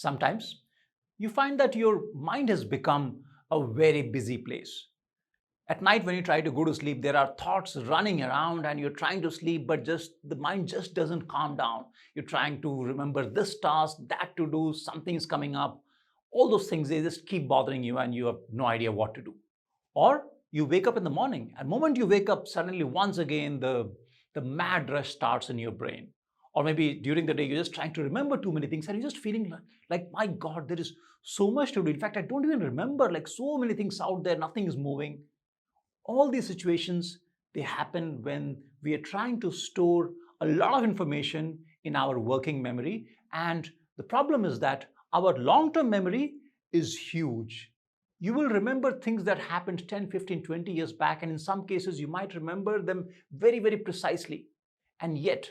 Sometimes you find that your mind has become a very busy place. At night, when you try to go to sleep, there are thoughts running around and you're trying to sleep, but just the mind just doesn't calm down. You're trying to remember this task, that to do, something's coming up. All those things, they just keep bothering you and you have no idea what to do. Or you wake up in the morning, and the moment you wake up, suddenly once again the mad rush starts in your brain. Or maybe during the day, you're just trying to remember too many things and you're just feeling like my God, there is so much to do. In fact, I don't even remember, like so many things out there, nothing is moving. All these situations, they happen when we are trying to store a lot of information in our working memory. And the problem is that our long-term memory is huge. You will remember things that happened 10, 15, 20 years back, and in some cases, you might remember them very, very precisely. And yet,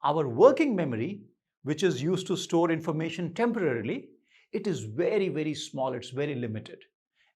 our working memory, which is used to store information temporarily, it is very, very small, it's very limited.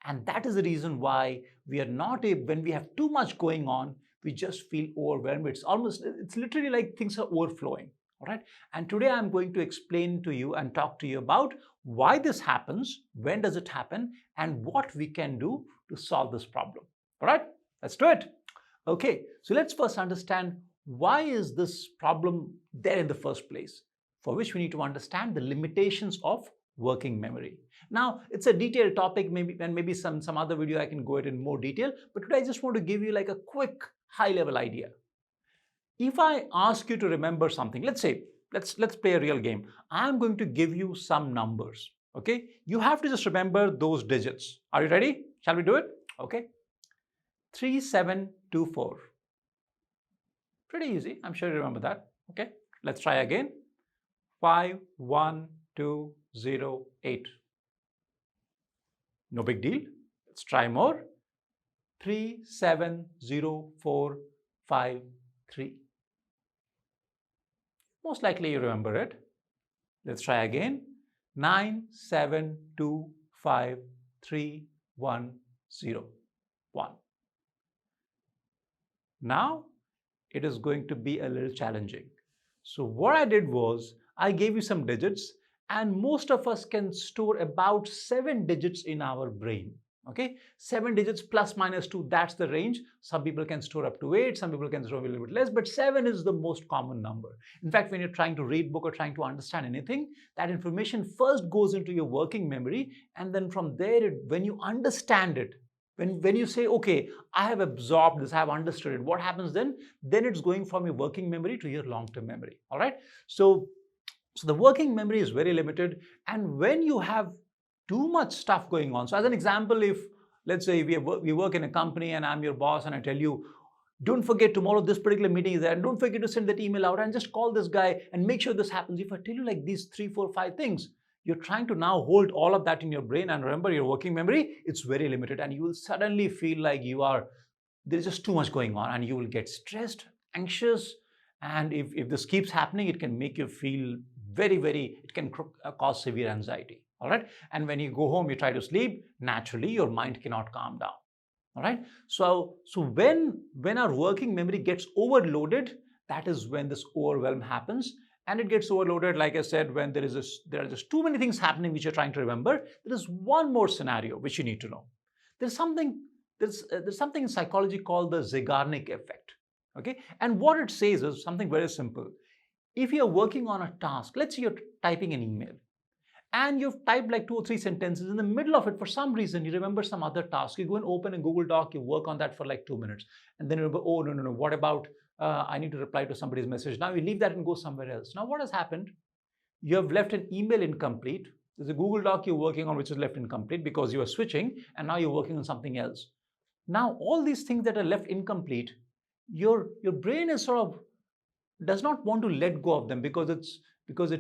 And that is the reason why we are not able, when we have too much going on, we just feel overwhelmed. It's literally like things are overflowing. All right. And today I'm going to explain to you and talk to you about why this happens, when does it happen, and what we can do to solve this problem. All right, let's do it. Okay, so let's first understand why is this problem there in the first place, for which we need to understand the limitations of working memory. Now, it's a detailed topic, maybe some other video I can go into in more detail, but today I just want to give you like a quick high-level idea. If I ask you to remember something, let's say, let's play a real game. I'm going to give you some numbers, okay? You have to just remember those digits. Are you ready? Shall we do it? Okay. 3724. Pretty easy. I'm sure you remember that. Okay. Let's try again. 51208. No big deal. Let's try more. 370453. Most likely you remember it. Let's try again. 9725310. Now it is going to be a little challenging. So what I did was I gave you some digits, and most of us can store about 7 digits in our brain. Okay, 7 digits plus minus 2, that's the range. Some people can store up to 8, some people can store a little bit less, but 7 is the most common number. In fact, when you're trying to read book or trying to understand anything, that information first goes into your working memory, and then from there, when you understand it, when you say, okay, I have absorbed this, I have understood it, what happens then? Then it's going from your working memory to your long-term memory. All right. So the working memory is very limited. And when you have too much stuff going on, so as an example, if let's say we work in a company and I'm your boss and I tell you, don't forget tomorrow this particular meeting is there, and don't forget to send that email out and just call this guy and make sure this happens. If I tell you like these 3, 4, 5 things, you're trying to now hold all of that in your brain, and remember your working memory, it's very limited, and you will suddenly feel like there's just too much going on, and you will get stressed, anxious, and if this keeps happening, it can make you feel it can cause severe anxiety. All right. And when you go home, you try to sleep, naturally your mind cannot calm down. All right. So when our working memory gets overloaded, that is when this overwhelm happens. And it gets overloaded, like I said, when there are just too many things happening which you're trying to remember. There is one more scenario which you need to know. There's something in psychology called the Zeigarnik Effect. Okay, and what it says is something very simple. If you're working on a task, let's say you're typing an email, and you've typed like 2 or 3 sentences. In the middle of it, for some reason, you remember some other task. You go and open a Google Doc, you work on that for like 2 minutes, and then you remember, oh no, what about I need to reply to somebody's message. Now you leave that and go somewhere else. Now what has happened? You have left an email incomplete. There's a Google Doc you're working on which is left incomplete because you are switching, and now you're working on something else. Now all these things that are left incomplete, your brain is sort of does not want to let go of them because it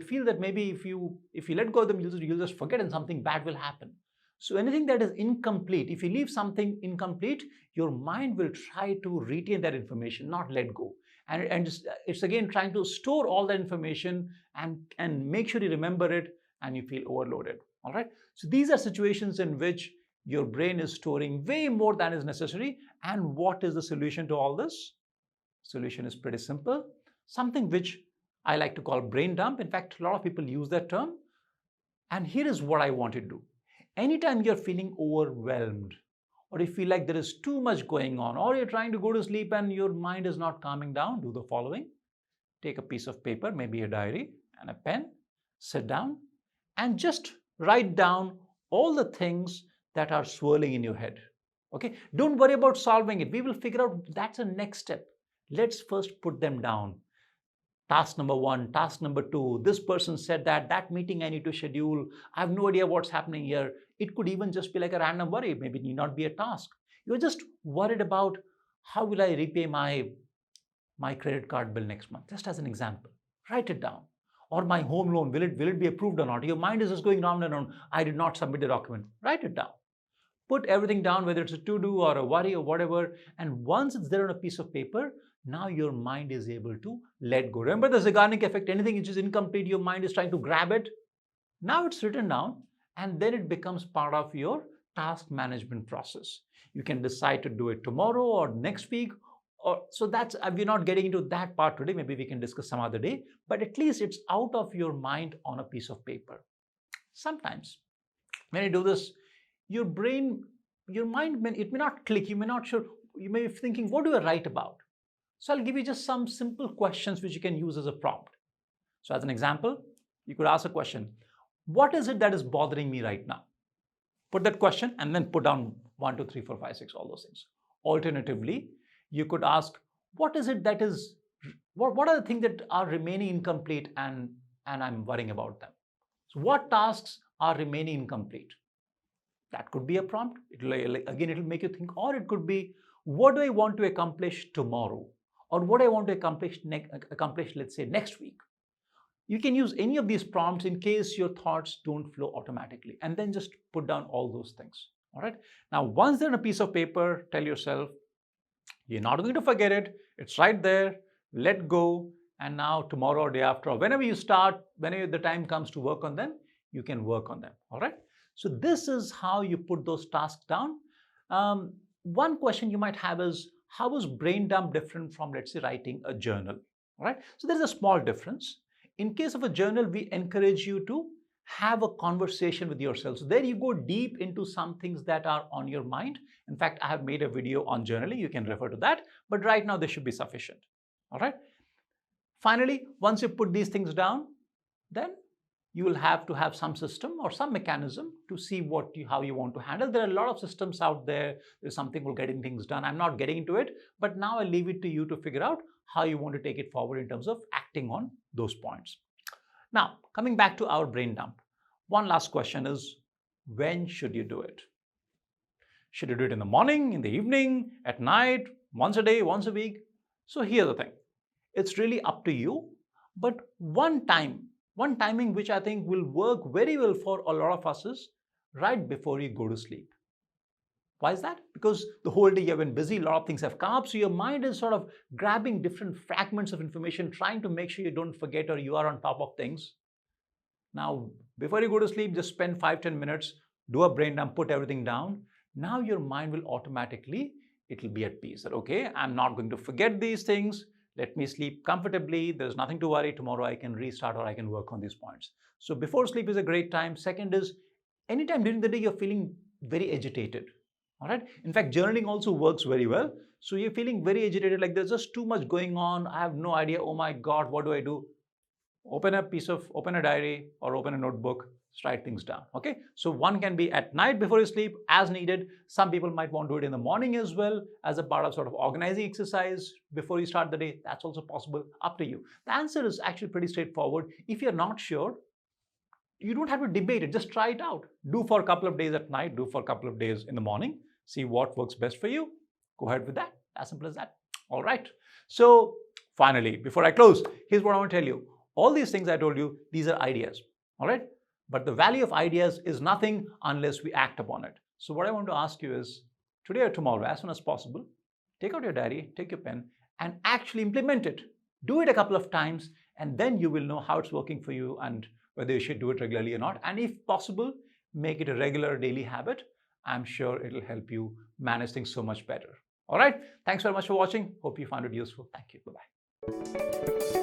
feels that maybe if you let go of them, you'll just forget and something bad will happen. So anything that is incomplete, if you leave something incomplete, your mind will try to retain that information, not let go. And it's again trying to store all that information and make sure you remember it, and you feel overloaded. All right. So these are situations in which your brain is storing way more than is necessary. And what is the solution to all this? Solution is pretty simple. Something which I like to call brain dump. In fact, a lot of people use that term. And here is what I want you to do. Anytime you're feeling overwhelmed, or you feel like there is too much going on, or you're trying to go to sleep and your mind is not calming down, do the following. Take a piece of paper, maybe a diary and a pen, sit down and just write down all the things that are swirling in your head. Okay, don't worry about solving it. We will figure out, that's the next step. Let's first put them down. Task number 1, task number 2, this person said that meeting I need to schedule. I have no idea what's happening here. It could even just be like a random worry. Maybe it need not be a task. You're just worried about how will I repay my credit card bill next month, just as an example. Write it down. Or my home loan, will it be approved or not? Your mind is just going round and round. I did not submit the document. Write it down. Put everything down, whether it's a to-do or a worry or whatever. And once it's there on a piece of paper, now your mind is able to let go. Remember the Zeigarnik Effect, anything which is incomplete, your mind is trying to grab it. Now it's written down and then it becomes part of your task management process. You can decide to do it tomorrow or next week. So that's, we're not getting into that part today. Maybe we can discuss some other day, but at least it's out of your mind on a piece of paper. Sometimes when you do this, your mind, it may not click. You may not sure. You may be thinking, what do I write about? So I'll give you just some simple questions which you can use as a prompt. So as an example, you could ask a question. What is it that is bothering me right now? Put that question and then put down 1, 2, 3, 4, 5, 6, all those things. Alternatively, you could ask, what is it that is, what are the things that are remaining incomplete and I'm worrying about them? So what tasks are remaining incomplete? That could be a prompt. It'll make you think. Or it could be, what do I want to accomplish tomorrow? Or what I want to accomplish, let's say, next week. You can use any of these prompts in case your thoughts don't flow automatically. And then just put down all those things. All right. Now, once they're on a piece of paper, tell yourself, you're not going to forget it. It's right there. Let go. And now tomorrow or day after, or whenever you start, whenever the time comes to work on them, you can work on them. All right. So this is how you put those tasks down. One question you might have is, how is brain dump different from, let's say, writing a journal? All right. So there's a small difference. In case of a journal, we encourage you to have a conversation with yourself. So there you go deep into some things that are on your mind. In fact, I have made a video on journaling. You can refer to that. But right now, this should be sufficient. All right. Finally, once you put these things down, then you will have to have some system or some mechanism to see how you want to handle. There are a lot of systems out there. There's something for getting things done. I'm not getting into it, but now I leave it to you to figure out how you want to take it forward in terms of acting on those points. Now, coming back to our brain dump, one last question is, when should you do it? Should you do it in the morning, in the evening, at night, once a day, once a week? So here's the thing. It's really up to you, but one timing which I think will work very well for a lot of us is right before you go to sleep. Why is that? Because the whole day you've been busy, a lot of things have come up, so your mind is sort of grabbing different fragments of information, trying to make sure you don't forget or you are on top of things. Now, before you go to sleep, just spend 5-10 minutes, do a brain dump, put everything down. Now your mind will automatically, it'll be at peace. That, okay, I'm not going to forget these things. Let me sleep comfortably. There's nothing to worry. Tomorrow I can restart or I can work on these points. So before sleep is a great time. Second is, anytime during the day you're feeling very agitated. All right. In fact, journaling also works very well. So you're feeling very agitated, like there's just too much going on. I have no idea. Oh my God, what do I do? Open a diary or open a notebook, write things down. Okay. So one can be at night before you sleep as needed. Some people might want to do it in the morning as well as a part of sort of organizing exercise before you start the day. That's also possible. Up to you. The answer is actually pretty straightforward. If you're not sure, you don't have to debate it. Just try it out. Do for a couple of days at night. Do for a couple of days in the morning. See what works best for you. Go ahead with that. As simple as that. All right. So finally, before I close, here's what I want to tell you. All these things I told you, these are ideas. All right. But the value of ideas is nothing unless we act upon it. So what I want to ask you is, today or tomorrow, as soon as possible, take out your diary, take your pen, and actually implement it. Do it a couple of times, and then you will know how it's working for you and whether you should do it regularly or not. And if possible, make it a regular daily habit. I'm sure it'll help you manage things so much better. All right. Thanks very much for watching. Hope you found it useful. Thank you. Bye-bye.